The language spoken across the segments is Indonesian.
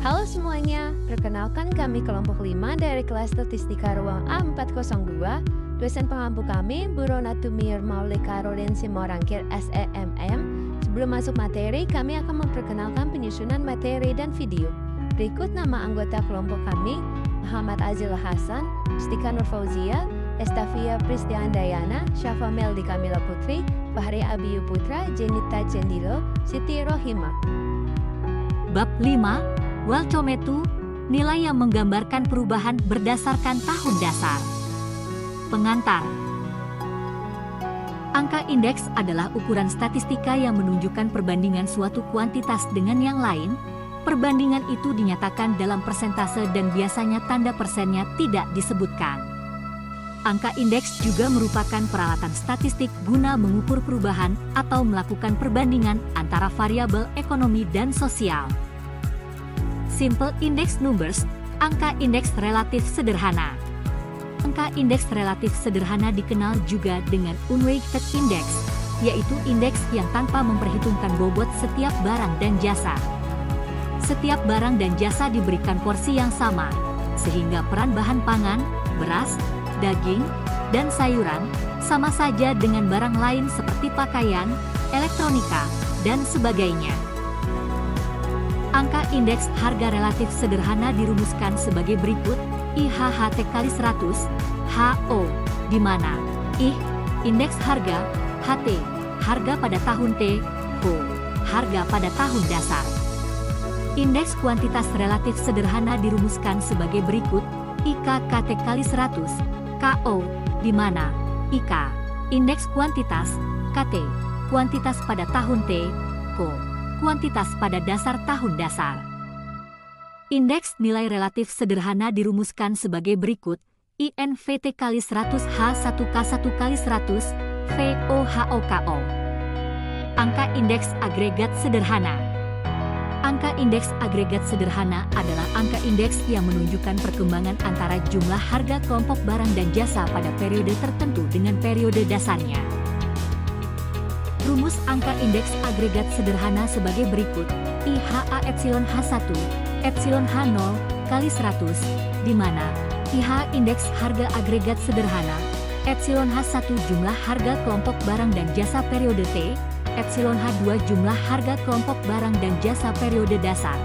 Halo semuanya, perkenalkan kami kelompok 5 dari kelas statistika ruang A402. Dosen pengampu kami, Bu Ronatumir Maule Caroline Simorangkir SEMM. Sebelum masuk materi, kami akan memperkenalkan penyusunan materi dan video. Berikut nama anggota kelompok kami: Muhammad Azil Hasan, Stika Nur Fauzia, Estavia Pristiandayana, Syafa Meldi Kamila Putri, Fahri Abiyu Putra, Jenita Cendilo, Siti Rohima. Bab 5, Welcometu, nilai yang menggambarkan perubahan berdasarkan tahun dasar. Pengantar. Angka indeks adalah ukuran statistika yang menunjukkan perbandingan suatu kuantitas dengan yang lain. Perbandingan itu dinyatakan dalam persentase dan biasanya tanda persennya tidak disebutkan. Angka indeks juga merupakan peralatan statistik guna mengukur perubahan atau melakukan perbandingan antara variabel ekonomi dan sosial. Simple index numbers, angka indeks relatif sederhana. Angka indeks relatif sederhana dikenal juga dengan unweighted index, yaitu indeks yang tanpa memperhitungkan bobot setiap barang dan jasa. Setiap barang dan jasa diberikan porsi yang sama, sehingga peran bahan pangan, beras, daging, dan sayuran sama saja dengan barang lain seperti pakaian, elektronika, dan sebagainya. Angka indeks harga relatif sederhana dirumuskan sebagai berikut: IHHT kali 100, HO, di mana I, indeks harga, HT, harga pada tahun T, HO, harga pada tahun dasar. Indeks kuantitas relatif sederhana dirumuskan sebagai berikut: IKKT kali 100, KO, di mana IK, indeks kuantitas, KT, kuantitas pada tahun T, KO, kuantitas pada dasar tahun dasar. Indeks nilai relatif sederhana dirumuskan sebagai berikut: INVT kali 100 H1K1 kali 100 VOHOKO. Angka indeks agregat sederhana. Angka indeks agregat sederhana adalah angka indeks yang menunjukkan perkembangan antara jumlah harga kelompok barang dan jasa pada periode tertentu dengan periode dasarnya. Rumus angka indeks agregat sederhana sebagai berikut: IHA epsilon H1, epsilon H0 kali 100, di mana IH indeks harga agregat sederhana, epsilon H1 jumlah harga kelompok barang dan jasa periode T, epsilon H2 jumlah harga kelompok barang dan jasa periode dasar.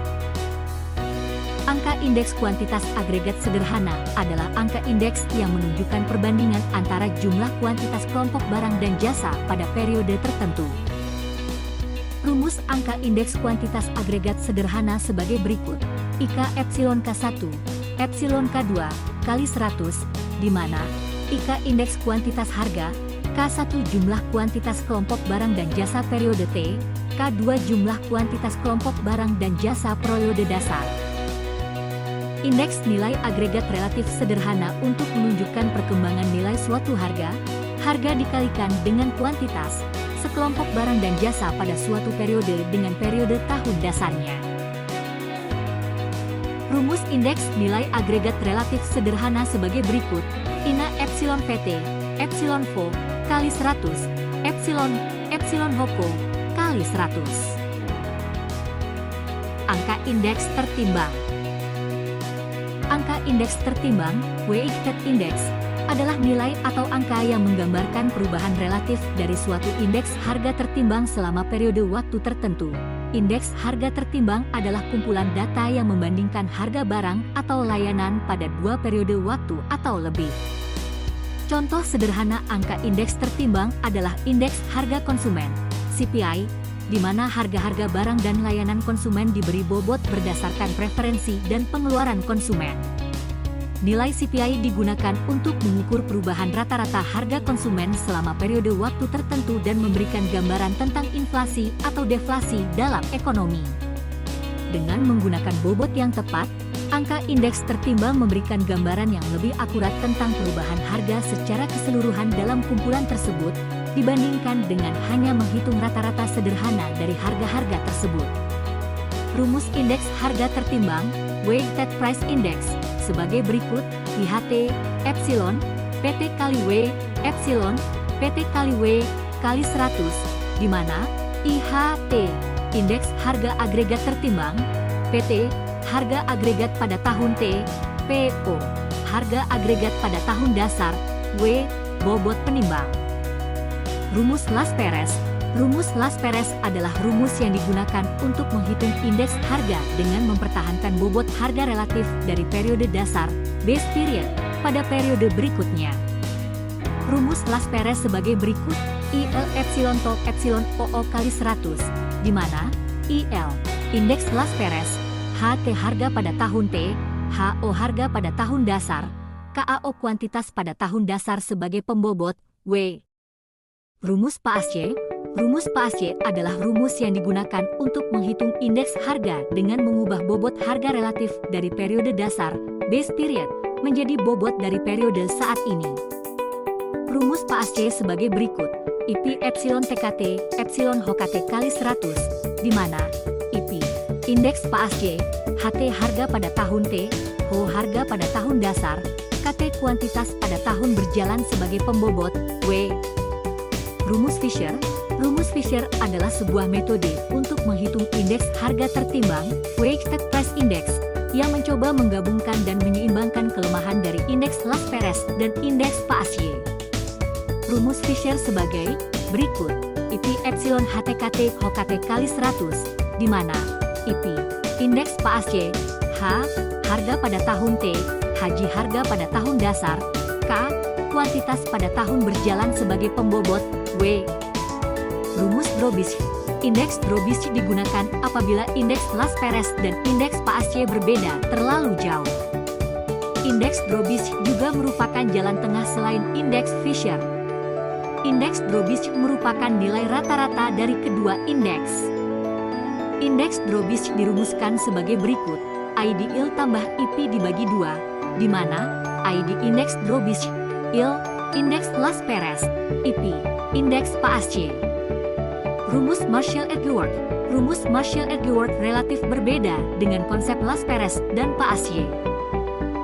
Angka indeks kuantitas agregat sederhana adalah angka indeks yang menunjukkan perbandingan antara jumlah kuantitas kelompok barang dan jasa pada periode tertentu. Rumus angka indeks kuantitas agregat sederhana sebagai berikut: IK epsilon K1, epsilon K2 kali 100, di mana IK indeks kuantitas harga, K1 jumlah kuantitas kelompok barang dan jasa periode T, K2 jumlah kuantitas kelompok barang dan jasa periode dasar. Indeks nilai agregat relatif sederhana untuk menunjukkan perkembangan nilai suatu harga. Harga dikalikan dengan kuantitas sekelompok barang dan jasa pada suatu periode dengan periode tahun dasarnya. Rumus indeks nilai agregat relatif sederhana sebagai berikut: INA epsilon VT, epsilon VO kali 100, epsilon HOKO kali 100. Angka indeks tertimbang. Angka indeks tertimbang, weighted index, adalah nilai atau angka yang menggambarkan perubahan relatif dari suatu indeks harga tertimbang selama periode waktu tertentu. Indeks harga tertimbang adalah kumpulan data yang membandingkan harga barang atau layanan pada dua periode waktu atau lebih. Contoh sederhana angka indeks tertimbang adalah indeks harga konsumen, CPI, di mana harga-harga barang dan layanan konsumen diberi bobot berdasarkan preferensi dan pengeluaran konsumen. Nilai CPI digunakan untuk mengukur perubahan rata-rata harga konsumen selama periode waktu tertentu dan memberikan gambaran tentang inflasi atau deflasi dalam ekonomi. Dengan menggunakan bobot yang tepat, angka indeks tertimbang memberikan gambaran yang lebih akurat tentang perubahan harga secara keseluruhan dalam kumpulan tersebut, dibandingkan dengan hanya menghitung rata-rata sederhana dari harga-harga tersebut. Rumus indeks harga tertimbang, weighted price index, sebagai berikut: IHT, epsilon, PT kali W, epsilon, PT kali W, kali 100, di mana IHT, indeks harga agregat tertimbang, PT, harga agregat pada tahun T, PO, harga agregat pada tahun dasar, W, bobot penimbang. Rumus Las Perez. Rumus Las Perez adalah rumus yang digunakan untuk menghitung indeks harga dengan mempertahankan bobot harga relatif dari periode dasar, base period, pada periode berikutnya. Rumus Las Perez sebagai berikut, IL epsilon TO epsilon OO kali 100, di mana IL, indeks Las Perez, HT harga pada tahun T, HO harga pada tahun dasar, KAO kuantitas pada tahun dasar sebagai pembobot, W. Rumus PASY. Rumus PASY adalah rumus yang digunakan untuk menghitung indeks harga dengan mengubah bobot harga relatif dari periode dasar, base period, menjadi bobot dari periode saat ini. Rumus PASY sebagai berikut, IP epsilon TKT, epsilon HKT kali 100, di mana IP, indeks PASY, HT harga pada tahun T, HO harga pada tahun dasar, KT kuantitas pada tahun berjalan sebagai pembobot, W. Rumus Fisher. Rumus Fisher adalah sebuah metode untuk menghitung indeks harga tertimbang, Weighted Price Index, yang mencoba menggabungkan dan menyeimbangkan kelemahan dari indeks Las Perez dan indeks PASY. Rumus Fisher sebagai berikut, IP epsilon HTKT HKT kali 100, di mana IP, indeks PASY, H, harga pada tahun T, HJ harga pada tahun dasar, K, kuantitas pada tahun berjalan sebagai pembobot, W. Rumus Drobischi. Indeks Drobischi digunakan apabila indeks Las Perez dan indeks PASY berbeda terlalu jauh. Indeks Drobischi juga merupakan jalan tengah selain indeks Fisher. Indeks Drobischi merupakan nilai rata-rata dari kedua indeks. Indeks Drobischi dirumuskan sebagai berikut, ID IL tambah IP dibagi 2, di mana ID indeks Drobischi, IL, indeks Las Perez, IP, indeks PASY. Rumus Marshall-Edgeworth. Rumus Marshall-Edgeworth relatif berbeda dengan konsep Las Perez dan PASY.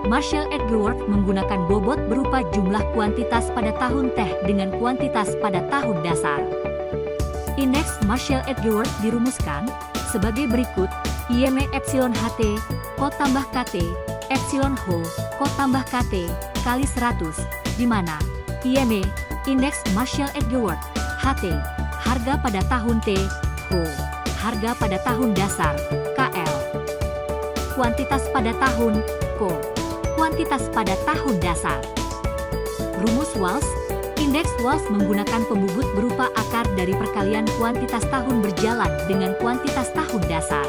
Marshall-Edgeworth menggunakan bobot berupa jumlah kuantitas pada tahun T dengan kuantitas pada tahun dasar. Indeks Marshall-Edgeworth dirumuskan sebagai berikut, IM epsilon HT, Ko tambah KT, epsilon HO, Ko tambah KT, kali 100, di mana IM, indeks Marshall-Edgeworth, HT, harga pada tahun T, HO, harga pada tahun dasar, KL. Kuantitas pada tahun, KO, kuantitas pada tahun dasar. Rumus Walsh. Indeks Walsh menggunakan pembubut berupa akar dari perkalian kuantitas tahun berjalan dengan kuantitas tahun dasar.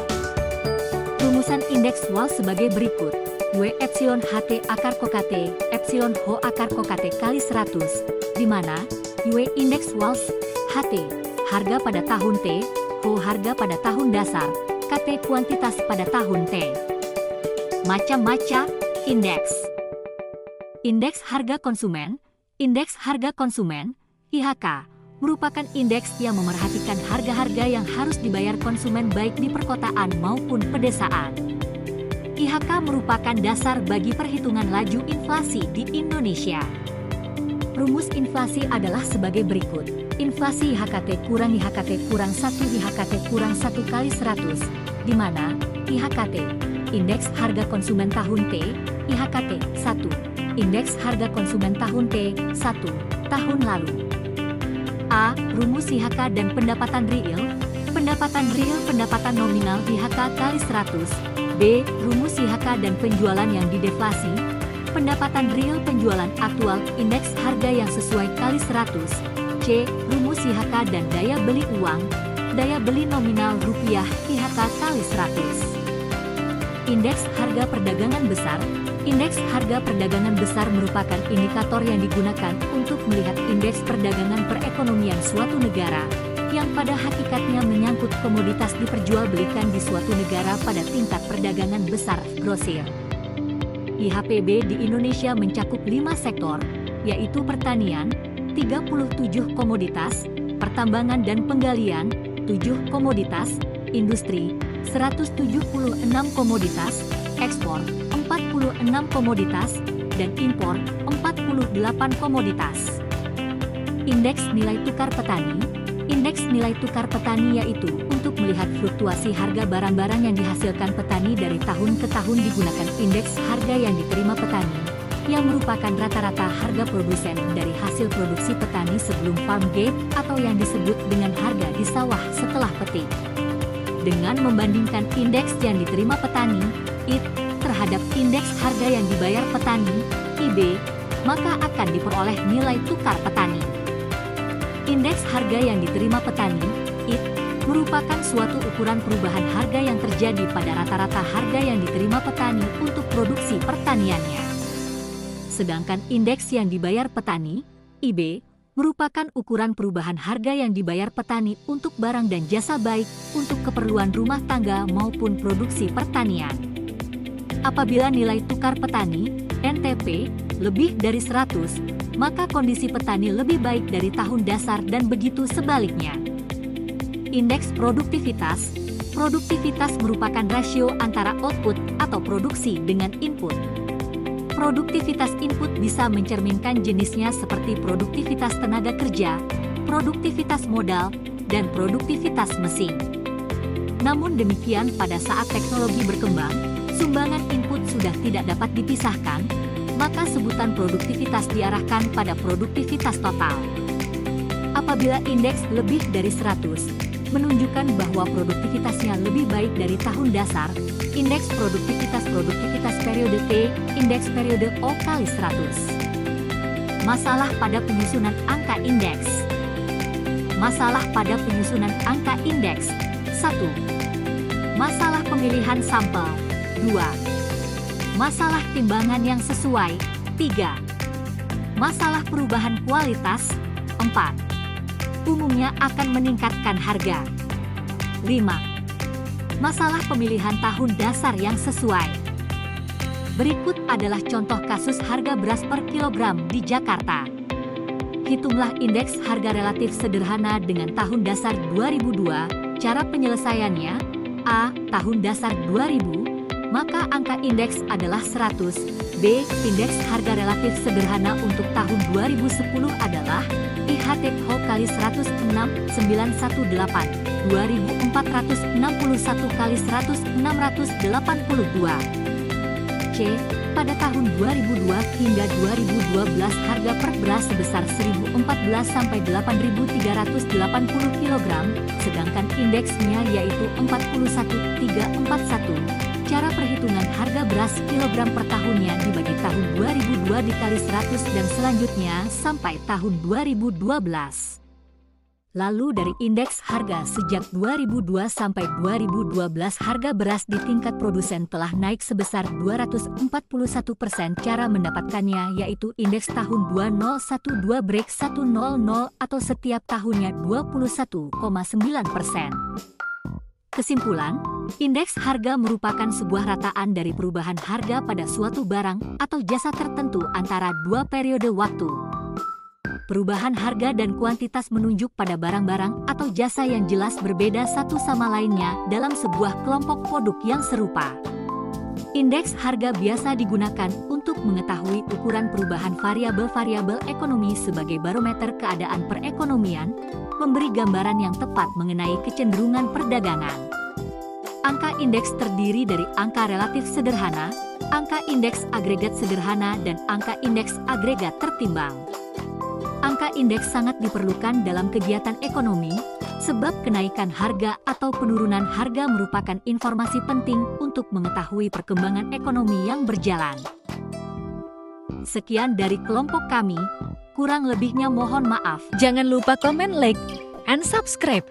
Rumusan indeks Walsh sebagai berikut, W epsilon HT akar KT, epsilon HO akar KT kali 100, di mana W indeks Walsh, HT, harga pada tahun T, HO harga pada tahun dasar, KT kuantitas pada tahun T. Macam-macam indeks. Indeks harga konsumen. Indeks harga konsumen, IHK, merupakan indeks yang memerhatikan harga-harga yang harus dibayar konsumen baik di perkotaan maupun pedesaan. IHK merupakan dasar bagi perhitungan laju inflasi di Indonesia. Rumus inflasi adalah sebagai berikut. Inflasi IHKT kurang IHKT kurang 1 IHKT kurang 1 kali 100, di mana IHKT, indeks harga konsumen tahun T, IHKT 1, indeks harga konsumen tahun T, 1, tahun lalu. A. Rumus IHK dan pendapatan real. Pendapatan real pendapatan nominal IHK kali 100. B. Rumus IHK dan penjualan yang dideflasi. Pendapatan real penjualan aktual indeks harga yang sesuai kali 100. C. Rumus IHK dan daya beli uang. Daya beli nominal rupiah IHK kali 100. Indeks harga perdagangan besar. Indeks harga perdagangan besar merupakan indikator yang digunakan untuk melihat indeks perdagangan perekonomian suatu negara, yang pada hakikatnya menyangkut komoditas diperjualbelikan di suatu negara pada tingkat perdagangan besar, grosir. IHPB di Indonesia mencakup 5 sektor, yaitu pertanian, 37 komoditas, pertambangan dan penggalian, 7 komoditas, industri, 176 komoditas, ekspor, 46 komoditas, dan impor, 48 komoditas. Indeks nilai tukar petani. Indeks nilai tukar petani yaitu untuk Untuk melihat fluktuasi harga barang-barang yang dihasilkan petani dari tahun ke tahun digunakan indeks harga yang diterima petani, yang merupakan rata-rata harga produsen dari hasil produksi petani sebelum farm gate atau yang disebut dengan harga di sawah setelah petik. Dengan membandingkan indeks yang diterima petani, IT, terhadap indeks harga yang dibayar petani, IB, maka akan diperoleh nilai tukar petani. Indeks harga yang diterima petani, IT, merupakan suatu ukuran perubahan harga yang terjadi pada rata-rata harga yang diterima petani untuk produksi pertaniannya. Sedangkan indeks yang dibayar petani, IB, merupakan ukuran perubahan harga yang dibayar petani untuk barang dan jasa baik untuk keperluan rumah tangga maupun produksi pertanian. Apabila nilai tukar petani, NTP, lebih dari 100, maka kondisi petani lebih baik dari tahun dasar dan begitu sebaliknya. Indeks produktivitas. Produktivitas merupakan rasio antara output atau produksi dengan input. Produktivitas input bisa mencerminkan jenisnya seperti produktivitas tenaga kerja, produktivitas modal, dan produktivitas mesin. Namun demikian pada saat teknologi berkembang, sumbangan input sudah tidak dapat dipisahkan, maka sebutan produktivitas diarahkan pada produktivitas total. Apabila indeks lebih dari 100, menunjukkan bahwa produktivitasnya lebih baik dari tahun dasar, indeks produktivitas periode T, indeks periode O kali 100. Masalah pada penyusunan angka indeks. Masalah pada penyusunan angka indeks. 1. Masalah pemilihan sampel. 2. Masalah timbangan yang sesuai. 3. Masalah perubahan kualitas. 4. Umumnya akan meningkatkan harga. 5. Masalah pemilihan tahun dasar yang sesuai. Berikut adalah contoh kasus harga beras per kilogram di Jakarta. Hitunglah indeks harga relatif sederhana dengan tahun dasar 2002. Cara penyelesaiannya: A. Tahun dasar 2000, maka angka indeks adalah 100. B. Indeks harga relatif sederhana untuk tahun 2010 adalah IHTH kali 106, 918, 2461 kali 100, 682. C. Pada tahun 2002 hingga 2012 harga per beras sebesar 1.014 sampai 8.380 kg, sedangkan indeksnya yaitu 41,341. Cara perhitungan harga beras kilogram per tahunnya dibagi tahun 2002 dikali 100 dan selanjutnya sampai tahun 2012. Lalu dari indeks harga sejak 2002 sampai 2012 harga beras di tingkat produsen telah naik sebesar 241%. Cara mendapatkannya yaitu indeks tahun 2012/100 atau setiap tahunnya 21,9%. Kesimpulan, indeks harga merupakan sebuah rataan dari perubahan harga pada suatu barang atau jasa tertentu antara dua periode waktu. Perubahan harga dan kuantitas menunjuk pada barang-barang atau jasa yang jelas berbeda satu sama lainnya dalam sebuah kelompok produk yang serupa. Indeks harga biasa digunakan untuk mengetahui ukuran perubahan variabel-variabel ekonomi sebagai barometer keadaan perekonomian, memberi gambaran yang tepat mengenai kecenderungan perdagangan. Angka indeks terdiri dari angka relatif sederhana, angka indeks agregat sederhana, dan angka indeks agregat tertimbang. Angka indeks sangat diperlukan dalam kegiatan ekonomi, sebab kenaikan harga atau penurunan harga merupakan informasi penting untuk mengetahui perkembangan ekonomi yang berjalan. Sekian dari kelompok kami, kurang lebihnya mohon maaf. Jangan lupa komen, like, and subscribe.